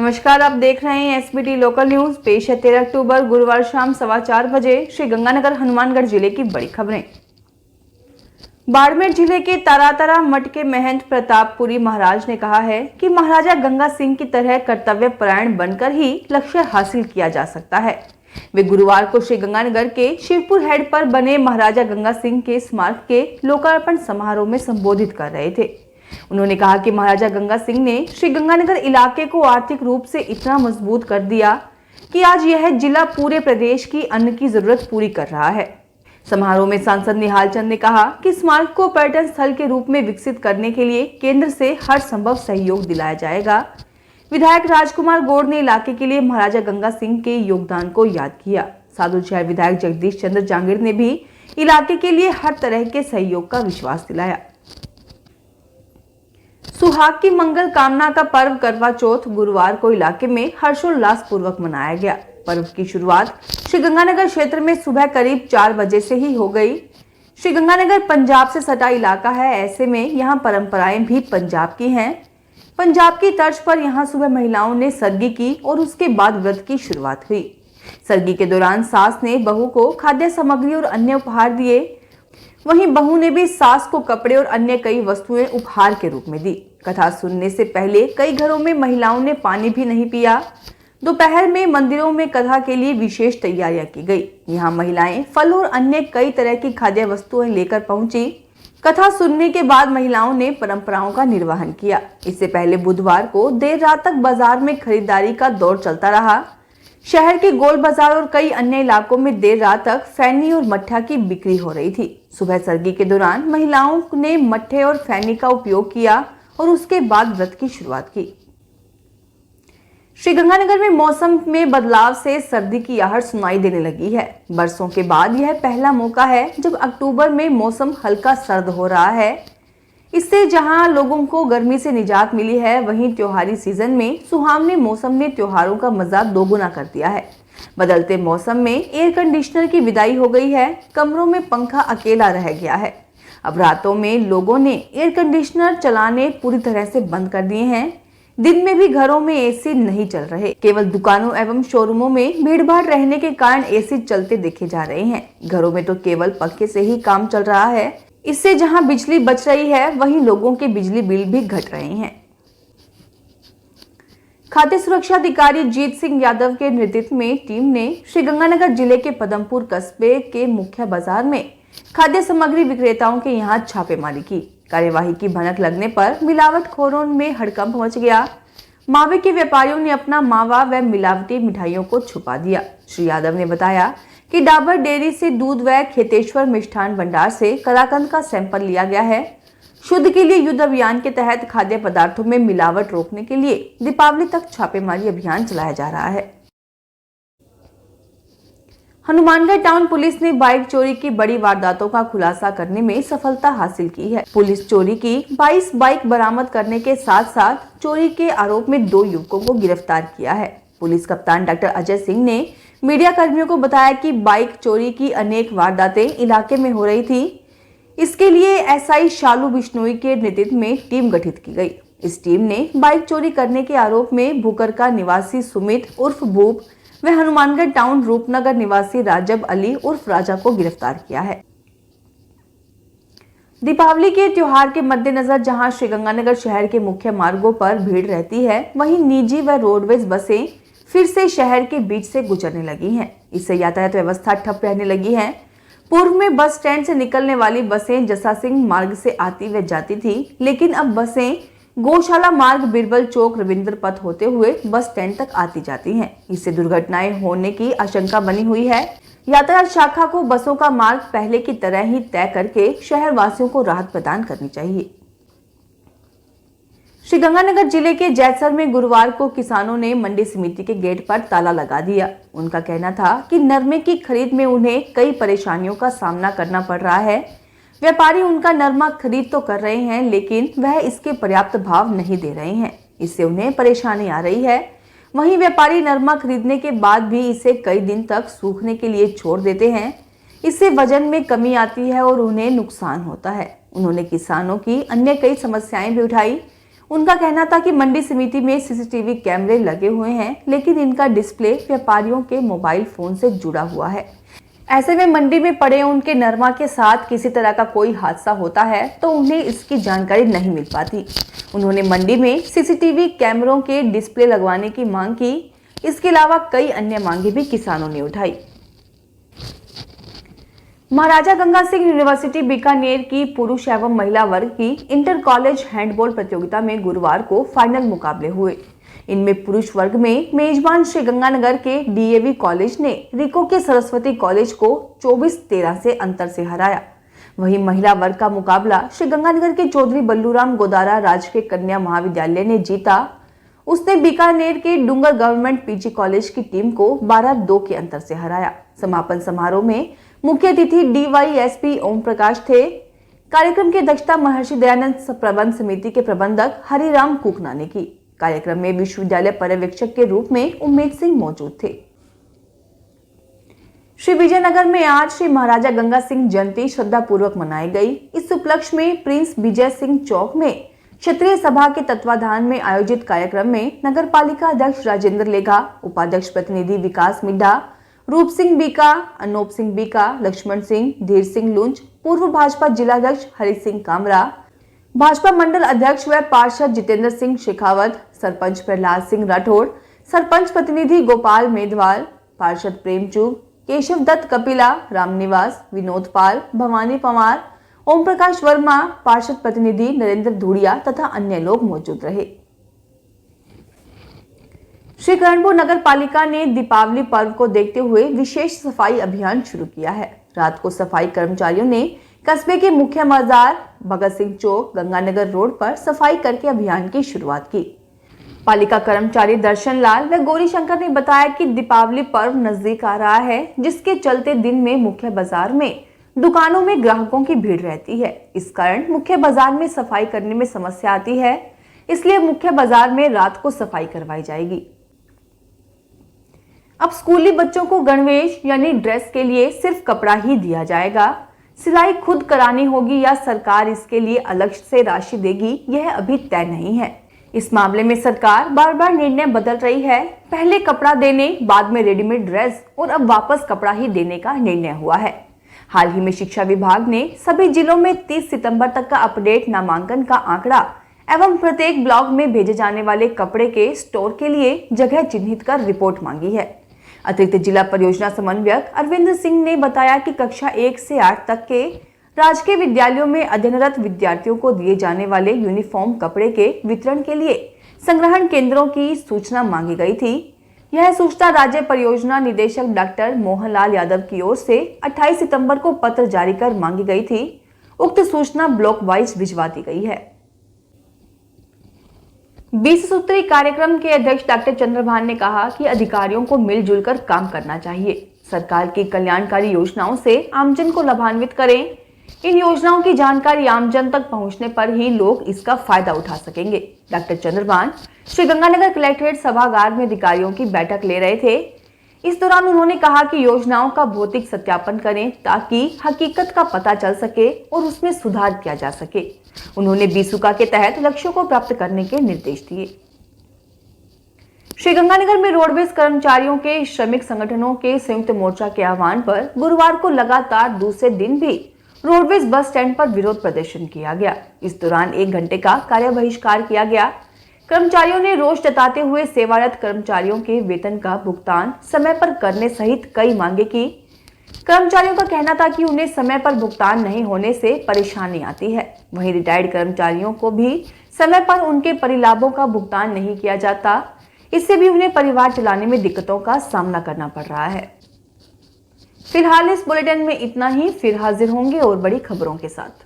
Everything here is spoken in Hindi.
नमस्कार, आप देख रहे हैं एसबीटी लोकल न्यूज। पेश है 13 अक्टूबर गुरुवार शाम 4:15 बजे श्री गंगानगर हनुमानगढ़ जिले की बड़ी खबरें। बाड़मेर जिले के तारातारा मठ के महंत प्रतापपुरी महाराज ने कहा है कि महाराजा गंगा सिंह की तरह कर्तव्यपरायण बनकर ही लक्ष्य हासिल किया जा सकता है। वे गुरुवार को श्री गंगानगर के शिवपुर हेड पर बने महाराजा गंगा सिंह के स्मारक के लोकार्पण समारोह में संबोधित कर रहे थे। उन्होंने कहा कि महाराजा गंगा सिंह ने श्री गंगानगर इलाके को आर्थिक रूप से इतना मजबूत कर दिया कि आज यह जिला पूरे प्रदेश की अन्न की जरूरत पूरी कर रहा है। समारोह में सांसद निहाल चंद ने कहा कि स्मारक को पर्यटन स्थल के रूप में विकसित करने के लिए केंद्र से हर संभव सहयोग दिलाया जाएगा। विधायक राजकुमार गौड़ ने इलाके के लिए महाराजा गंगा सिंह के योगदान को याद किया। साधु शहर विधायक जगदीश चंद्र जांगीर ने भी इलाके के लिए हर तरह के सहयोग का विश्वास दिलाया। सुहाग की मंगल कामना का पर्व करवा चौथ गुरुवार को इलाके में हर्षोल्लास पूर्वक मनाया गया। पर्व की शुरुआत श्री गंगानगर क्षेत्र में सुबह करीब 4 बजे से ही हो गई। श्री गंगानगर पंजाब से सटा इलाका है, ऐसे में यहाँ परंपराएं भी पंजाब की हैं। पंजाब की तर्ज पर यहाँ सुबह महिलाओं ने सरगी की और उसके बाद व्रत की शुरुआत हुई। सरगी के दौरान सास ने बहू को खाद्य सामग्री और अन्य उपहार दिए। वहीं बहू ने भी सास को कपड़े और अन्य कई वस्तुएं उपहार के रूप में दी। कथा सुनने से पहले कई घरों में महिलाओं ने पानी भी नहीं पिया। दोपहर में मंदिरों में कथा के लिए विशेष तैयारियां की गई। यहाँ महिलाएं फल और अन्य कई तरह की खाद्य वस्तुएं लेकर पहुंची। कथा सुनने के बाद महिलाओं ने परंपराओं का निर्वहन किया। इससे पहले बुधवार को देर रात तक बाजार में खरीदारी का दौर चलता रहा। शहर के गोल बाजार और कई अन्य इलाकों में देर रात तक फैनी और मट्ठा की बिक्री हो रही थी। सुबह सरगी के दौरान महिलाओं ने मट्ठे और फैनी का उपयोग किया और उसके बाद व्रत की शुरुआत की। श्री गंगानगर में मौसम में बदलाव से सर्दी की आहट सुनाई देने लगी है। बरसों के बाद यह पहला मौका है जब अक्टूबर में मौसम हल्का सर्द हो रहा है। इससे जहां लोगों को गर्मी से निजात मिली है, वहीं त्योहारी सीजन में सुहावने मौसम ने त्योहारों का मजा दोगुना कर दिया है। बदलते मौसम में एयर कंडीशनर की विदाई हो गई है। कमरों में पंखा अकेला रह गया है। अब रातों में लोगों ने एयर कंडीशनर चलाने पूरी तरह से बंद कर दिए हैं। दिन में भी घरों में एसी नहीं चल रहे। केवल दुकानों एवं शोरूमों में भीड़ भाड़ रहने के कारण एसी चलते देखे जा रहे हैं। घरों में तो केवल पंखे से ही काम चल रहा है। इससे जहां बिजली बच रही है, वहीं लोगों के बिजली बिल भी घट रहे हैं। खाद्य सुरक्षा अधिकारी जीत सिंह यादव के नेतृत्व में टीम ने श्री गंगानगर जिले के पदमपुर कस्बे के मुख्य बाजार में खाद्य सामग्री विक्रेताओं के यहां छापेमारी की। कार्यवाही की भनक लगने पर मिलावटखोरों में हड़कंप मच गया। मावे के व्यापारियों ने अपना मावा व मिलावटी मिठाइयों को छुपा दिया। श्री यादव ने बताया कि डाबर डेयरी से दूध व खेतेश्वर मिष्ठान भंडार से कलाकंद का सैंपल लिया गया है। शुद्ध के लिए युद्ध अभियान के तहत खाद्य पदार्थों में मिलावट रोकने के लिए दीपावली तक छापेमारी अभियान चलाया जा रहा है। हनुमानगढ़ टाउन पुलिस ने बाइक चोरी की बड़ी वारदातों का खुलासा करने में सफलता हासिल की है। पुलिस चोरी की 22 बाइक बरामद करने के साथ साथ चोरी के आरोप में 2 युवकों को गिरफ्तार किया है। पुलिस कप्तान डॉक्टर अजय सिंह ने मीडिया कर्मियों को बताया कि बाइक चोरी की अनेक वारदातें इलाके में हो रही थी। इसके लिए एसआई शालू बिश्नोई के नेतृत्व में टीम गठित की गई। इस टीम ने बाइक चोरी करने के आरोप में भूकरका निवासी सुमित उर्फ भूप व हनुमानगढ़ टाउन रूपनगर निवासी राजब अली उर्फ राजा को गिरफ्तार किया है। दीपावली के त्योहार के मद्देनजर जहां श्री गंगानगर शहर के मुख्य मार्गों पर भीड़ रहती है, वहीं निजी व रोडवेज बसें फिर से शहर के बीच से गुजरने लगी हैं। इससे यातायात व्यवस्था ठप रहने लगी है। पूर्व में बस स्टैंड से निकलने वाली बसें जसा सिंह मार्ग से आती व जाती थी, लेकिन अब बसें गौशाला मार्ग, बिरबल चौक, रविंद्र पथ होते हुए बस स्टैंड तक आती जाती हैं। इससे दुर्घटनाएं होने की आशंका बनी हुई है। यातायात शाखा को बसों का मार्ग पहले की तरह ही तय करके शहर वासियों को राहत प्रदान करनी चाहिए। श्री गंगानगर जिले के जैसर में गुरुवार को किसानों ने मंडी समिति के गेट पर ताला लगा दिया। उनका कहना था कि नरमे की खरीद में उन्हें कई परेशानियों का सामना करना पड़ रहा है। व्यापारी उनका नरमा खरीद तो कर रहे हैं, लेकिन वह इसके पर्याप्त भाव नहीं दे रहे हैं। इससे उन्हें परेशानी आ रही है। वहीं व्यापारी नरमा खरीदने के बाद भी इसे कई दिन तक सूखने के लिए छोड़ देते हैं। इससे वजन में कमी आती है और उन्हें नुकसान होता है। उन्होंने किसानों की अन्य कई समस्याएं भी उठाई। उनका कहना था कि मंडी समिति में सीसीटीवी कैमरे लगे हुए हैं, लेकिन इनका डिस्प्ले व्यापारियों के मोबाइल फोन से जुड़ा हुआ है। ऐसे में मंडी में पड़े उनके नरमा के साथ किसी तरह का कोई हादसा होता है तो उन्हें इसकी जानकारी नहीं मिल पाती। उन्होंने मंडी में सीसीटीवी कैमरों के डिस्प्ले लगवाने की मांग की। इसके अलावा कई अन्य मांगे भी किसानों ने उठाई। महाराजा गंगा सिंह यूनिवर्सिटी बीकानेर की पुरुष एवं महिला वर्ग की इंटर कॉलेज हैंडबॉल प्रतियोगिता में गुरुवार को फाइनल मुकाबले हुए। इनमें पुरुष वर्ग में मेजबान श्री गंगानगर के डीएवी कॉलेज ने रिको के सरस्वती कॉलेज को 24-13 से अंतर से हराया। वहीं महिला वर्ग का मुकाबला श्री गंगानगर के चौधरी बल्लूराम गोदारा राजकीय कन्या महाविद्यालय ने जीता। उसने बीकानेर के डूंगर गवर्नमेंट पीजी कॉलेज की टीम को 12-2 के अंतर से हराया। समापन समारोह में मुख्य अतिथि डीवाईएसपी ओम प्रकाश थे। कार्यक्रम की अध्यक्षता महर्षि दयानंद प्रबंध समिति के प्रबंधक हरिराम कुकना ने की। कार्यक्रम में विश्वविद्यालय पर्यवेक्षक के रूप में उम्मेद सिंह मौजूद थे। श्री विजयनगर में आज श्री महाराजा गंगा सिंह जयंती श्रद्धा पूर्वक मनाई गई। इस उपलक्ष्य में प्रिंस विजय सिंह चौक में क्षत्रिय सभा के तत्वाधान में आयोजित कार्यक्रम में नगर पालिका अध्यक्ष राजेंद्र लेघा, उपाध्यक्ष प्रतिनिधि विकास मिड्ढा, रूप सिंह बीका, अनूप सिंह बीका, लक्ष्मण सिंह, धीर सिंह लुंज, पूर्व भाजपा जिलाध्यक्ष हरि सिंह कामरा, भाजपा मंडल अध्यक्ष व पार्षद जितेंद्र सिंह शेखावत, सरपंच प्रहलाद सिंह राठौड़, सरपंच प्रतिनिधि गोपाल मेघवाल, पार्षद प्रेमचूग, केशव दत्त कपिला, रामनिवास, विनोद पाल, भवानी पवार, ओम प्रकाश वर्मा, पार्षद प्रतिनिधि नरेंद्र धूड़िया तथा अन्य लोग मौजूद रहे। श्री करणपुर नगर पालिका ने दीपावली पर्व को देखते हुए विशेष सफाई अभियान शुरू किया है। रात को सफाई कर्मचारियों ने कस्बे के मुख्य बाजार, भगत सिंह चौक, गंगानगर रोड पर सफाई करके अभियान की शुरुआत की। पालिका कर्मचारी दर्शन लाल व गौरी शंकर ने बताया कि दीपावली पर्व नजदीक आ रहा है, जिसके चलते दिन में मुख्य बाजार में दुकानों में ग्राहकों की भीड़ रहती है। इस कारण मुख्य बाजार में सफाई करने में समस्या आती है, इसलिए मुख्य बाजार में रात को सफाई करवाई जाएगी। अब स्कूली बच्चों को गणवेश यानी ड्रेस के लिए सिर्फ कपड़ा ही दिया जाएगा। सिलाई खुद करानी होगी या सरकार इसके लिए अलग से राशि देगी, यह अभी तय नहीं है। इस मामले में सरकार बार बार निर्णय बदल रही है। पहले कपड़ा देने, बाद में रेडीमेड ड्रेस और अब वापस कपड़ा ही देने का निर्णय हुआ है। हाल ही में शिक्षा विभाग ने सभी जिलों में 30 सितंबर तक का अपडेट नामांकन का आंकड़ा एवं प्रत्येक ब्लॉक में भेजे जाने वाले कपड़े के स्टोर के लिए जगह चिन्हित कर रिपोर्ट मांगी है। अतिरिक्त जिला परियोजना समन्वयक अरविंद सिंह ने बताया कि कक्षा 1 से 8 तक के राजकीय विद्यालयों में अध्ययनरत विद्यार्थियों को दिए जाने वाले यूनिफॉर्म कपड़े के वितरण के लिए संग्रहण केंद्रों की सूचना मांगी गई थी। यह सूचना राज्य परियोजना निदेशक डॉक्टर मोहनलाल यादव की ओर से 28 सितंबर को पत्र जारी कर मांगी गई थी। उक्त सूचना ब्लॉक वाइज भिजवा दी गई है। 20 सूत्री कार्यक्रम के अध्यक्ष डॉक्टर चंद्रभान ने कहा कि अधिकारियों को मिलजुल कर काम करना चाहिए। सरकार की कल्याणकारी योजनाओं से आमजन को लाभान्वित करें। इन योजनाओं की जानकारी आमजन तक पहुंचने पर ही लोग इसका फायदा उठा सकेंगे। डॉक्टर चंद्रभान श्री गंगानगर कलेक्ट्रेट सभागार में अधिकारियों की बैठक ले रहे थे। इस दौरान उन्होंने कहा कि योजनाओं का भौतिक सत्यापन करें ताकि हकीकत का पता चल सके और उसमें सुधार किया जा सके। उन्होंने बीसुका के तहत लक्ष्यों को प्राप्त करने के निर्देश दिए। श्री गंगानगर में रोडवेज कर्मचारियों के श्रमिक संगठनों के संयुक्त मोर्चा के आह्वान पर गुरुवार को लगातार दूसरे दिन भी रोडवेज बस स्टैंड पर विरोध प्रदर्शन किया गया। इस दौरान 1 घंटे का कार्य बहिष्कार किया गया। कर्मचारियों ने रोष जताते हुए सेवारत कर्मचारियों के वेतन का भुगतान समय पर करने सहित कई मांगे की। कर्मचारियों का कहना था कि उन्हें समय पर भुगतान नहीं होने से परेशानी आती है। वहीं रिटायर्ड कर्मचारियों को भी समय पर उनके परिलाभों का भुगतान नहीं किया जाता। इससे भी उन्हें परिवार चलाने में दिक्कतों का सामना करना पड़ रहा है। फिलहाल इस बुलेटिन में इतना ही। फिर हाजिर होंगे और बड़ी खबरों के साथ।